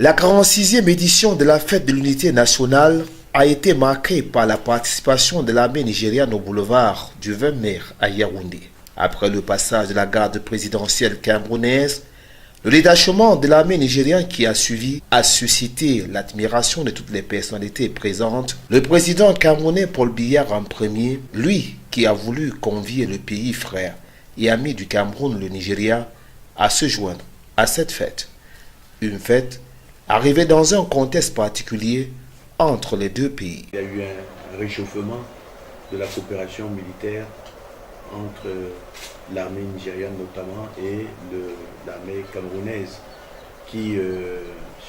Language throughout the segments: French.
La 46e édition de la fête de l'unité nationale a été marquée par la participation de l'armée nigériane au boulevard du 20 mai à Yaoundé. Après le passage de la garde présidentielle camerounaise, le détachement de l'armée nigériane qui a suivi a suscité l'admiration de toutes les personnalités présentes. Le président camerounais Paul Biya en premier, lui qui a voulu convier le pays frère et ami du Cameroun, le Nigeria, à se joindre à cette fête. Une fête arrivée dans un contexte particulier entre les deux pays. Il y a eu un réchauffement de la coopération militaire entre l'armée nigériane notamment et l'armée camerounaise qui,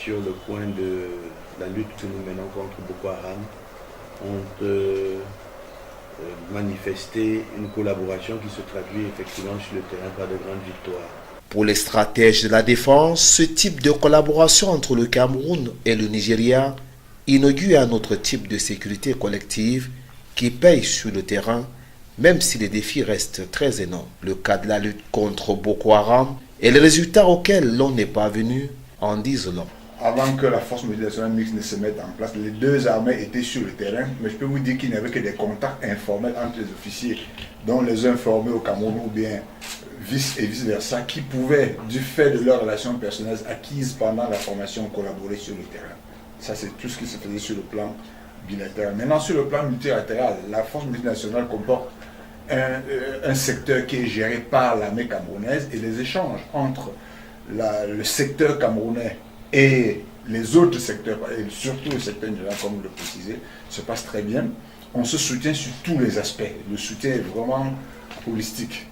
sur le point de la lutte que nous menons contre Boko Haram, ont manifesté une collaboration qui se traduit effectivement sur le terrain par de grandes victoires. Pour les stratèges de la défense, ce type de collaboration entre le Cameroun et le Nigeria inaugure un autre type de sécurité collective qui paye sur le terrain, même si les défis restent très énormes. Le cas de la lutte contre Boko Haram et les résultats auxquels l'on n'est pas venu en disent long. Avant que la force multinationale mixte ne se mette en place, les deux armées étaient sur le terrain, mais je peux vous dire qu'il n'y avait que des contacts informels entre les officiers, dont les uns formés au Cameroun ou bien vice-versa, qui pouvaient, du fait de leurs relations personnelles acquises pendant la formation, collaborer sur le terrain. Ça, c'est tout ce qui se faisait sur le plan bilatéral. Maintenant, sur le plan multilatéral, la force multinationale comporte un secteur qui est géré par l'armée camerounaise et les échanges entre le secteur camerounais et les autres secteurs, et surtout le secteur nigérian, comme vous le précisez, se passe très bien. On se soutient sur tous les aspects. Le soutien est vraiment holistique.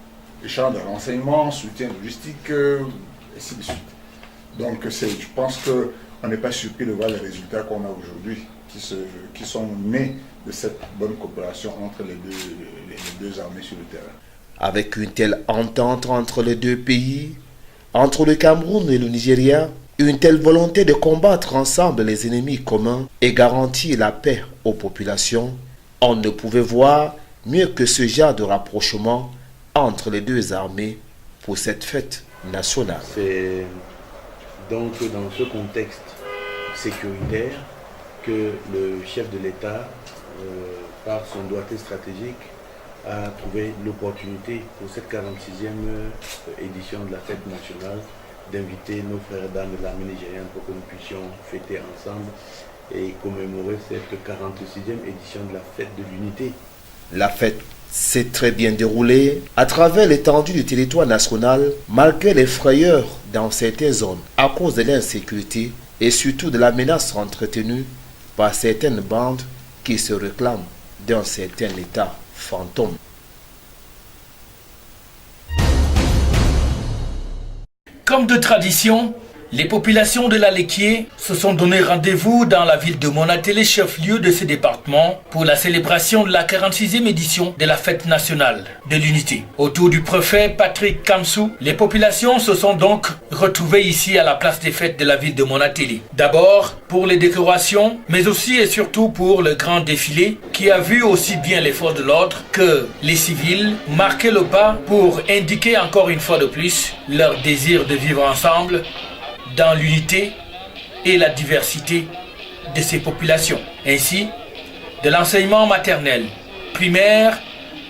Échange de renseignements, soutien logistique, et ainsi de suite. Donc je pense qu'on n'est pas surpris de voir les résultats qu'on a aujourd'hui, qui sont nés de cette bonne coopération entre les deux armées sur le terrain. Avec une telle entente entre les deux pays, entre le Cameroun et le Nigeria, une telle volonté de combattre ensemble les ennemis communs et garantir la paix aux populations, on ne pouvait voir mieux que ce genre de rapprochement entre les deux armées pour cette fête nationale. C'est donc dans ce contexte sécuritaire que le chef de l'État, par son doigté stratégique, a trouvé l'opportunité pour cette 46e édition de la fête nationale d'inviter nos frères d'armes de l'armée nigérienne pour que nous puissions fêter ensemble et commémorer cette 46e édition de la fête de l'unité. La fête s'est très bien déroulée à travers l'étendue du territoire national, malgré les frayeurs dans certaines zones à cause de l'insécurité et surtout de la menace entretenue par certaines bandes qui se réclament d'un certain état fantôme. Comme de tradition, les populations de l'Alequier se sont donné rendez-vous dans la ville de Monatélé, chef-lieu de ce département, pour la célébration de la 46e édition de la fête nationale de l'unité. Autour du préfet Patrick Kamsou, les populations se sont donc retrouvées ici à la place des fêtes de la ville de Monatélé. D'abord pour les décorations, mais aussi et surtout pour le grand défilé qui a vu aussi bien les forces de l'ordre que les civils marquer le pas pour indiquer encore une fois de plus leur désir de vivre ensemble dans l'unité et la diversité de ces populations. Ainsi, de l'enseignement maternel, primaire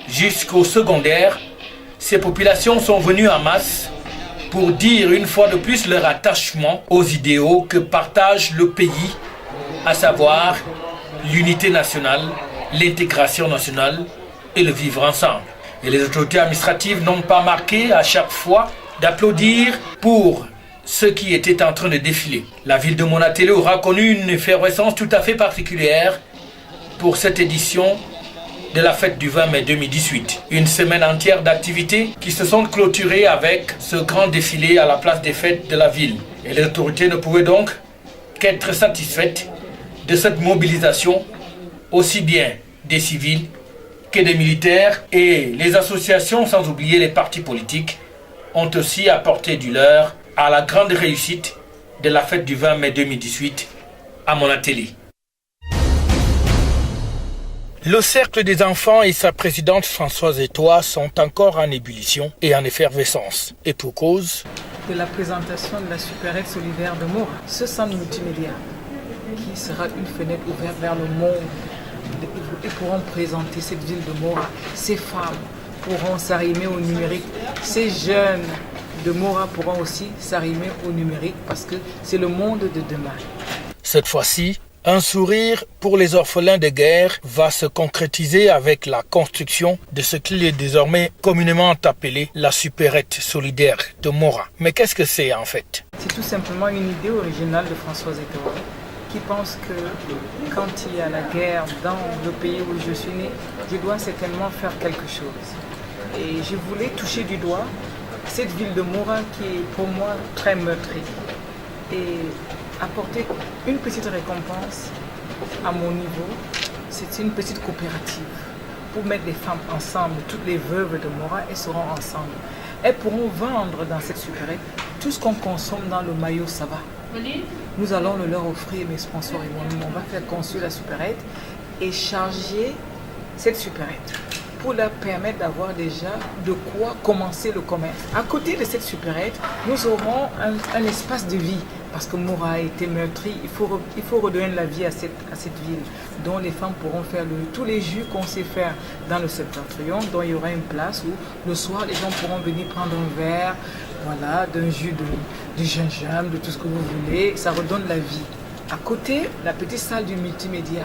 jusqu'au secondaire, ces populations sont venues en masse pour dire une fois de plus leur attachement aux idéaux que partage le pays, à savoir l'unité nationale, l'intégration nationale et le vivre ensemble. Et les autorités administratives n'ont pas marqué à chaque fois d'applaudir pour ceux qui étaient en train de défiler. La ville de Monatélé aura connu une effervescence tout à fait particulière pour cette édition de la fête du 20 mai 2018. Une semaine entière d'activités qui se sont clôturées avec ce grand défilé à la place des fêtes de la ville. Et les autorités ne pouvaient donc qu'être satisfaites de cette mobilisation, aussi bien des civils que des militaires, et les associations, sans oublier les partis politiques, ont aussi apporté du leur à la grande réussite de la fête du 20 mai 2018 à Monatélé. Le cercle des enfants et sa présidente Françoise Etoile sont encore en ébullition et en effervescence. Et pour cause, de la présentation de la supérette solidaire de Mora. Ce centre multimédia qui sera une fenêtre ouverte vers le monde. Ils pourront présenter cette ville de Mora. Ces femmes pourront s'arrimer au numérique. Ces jeunes de Mora pourront aussi s'arrimer au numérique parce que c'est le monde de demain. Cette fois-ci, un sourire pour les orphelins de guerre va se concrétiser avec la construction de ce qu'il est désormais communément appelé la supérette solidaire de Mora. Mais qu'est-ce que c'est en fait? C'est tout simplement une idée originale de Françoise Eto'o qui pense que quand il y a la guerre dans le pays où je suis né, je dois certainement faire quelque chose. Et je voulais toucher du doigt cette ville de Mora qui est pour moi très meurtrie et apporter une petite récompense à mon niveau. C'est une petite coopérative pour mettre les femmes ensemble. Toutes les veuves de Mora, elles seront ensemble. Elles pourront vendre dans cette supérette tout ce qu'on consomme dans le maillot Sava. Nous allons le leur offrir, mes sponsors et moi-même. On va faire construire la supérette et charger cette supérette pour leur permettre d'avoir déjà de quoi commencer le commerce. À côté de cette supérette, nous aurons un espace de vie parce que Mora a été meurtri. Il faut redonner la vie à cette ville dont les femmes pourront faire tous les jus qu'on sait faire dans le septentrion, dont il y aura une place où le soir les gens pourront venir prendre un verre, voilà, d'un jus de gingembre, de tout ce que vous voulez. Ça redonne la vie. À côté, la petite salle du multimédia.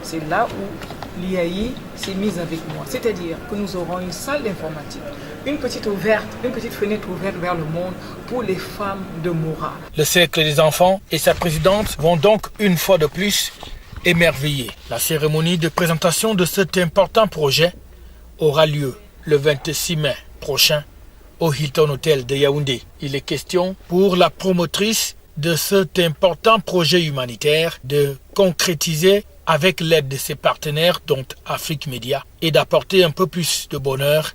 C'est là où l'IAI s'est mise avec moi. C'est-à-dire que nous aurons une salle d'informatique, une petite fenêtre ouverte vers le monde pour les femmes de Mora. Le Cercle des enfants et sa présidente vont donc une fois de plus émerveiller. La cérémonie de présentation de cet important projet aura lieu le 26 mai prochain au Hilton Hotel de Yaoundé. Il est question pour la promotrice de cet important projet humanitaire de concrétiser avec l'aide de ses partenaires dont Afrique Média et d'apporter un peu plus de bonheur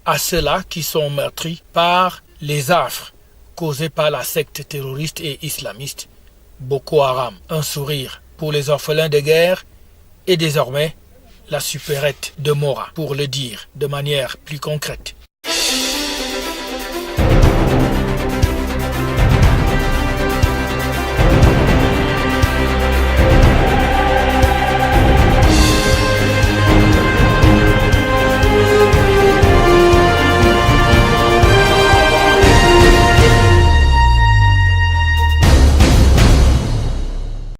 à ceux-là qui sont meurtris par les affres causées par la secte terroriste et islamiste Boko Haram. Un sourire pour les orphelins de guerre et désormais la supérette de Mora, pour le dire de manière plus concrète.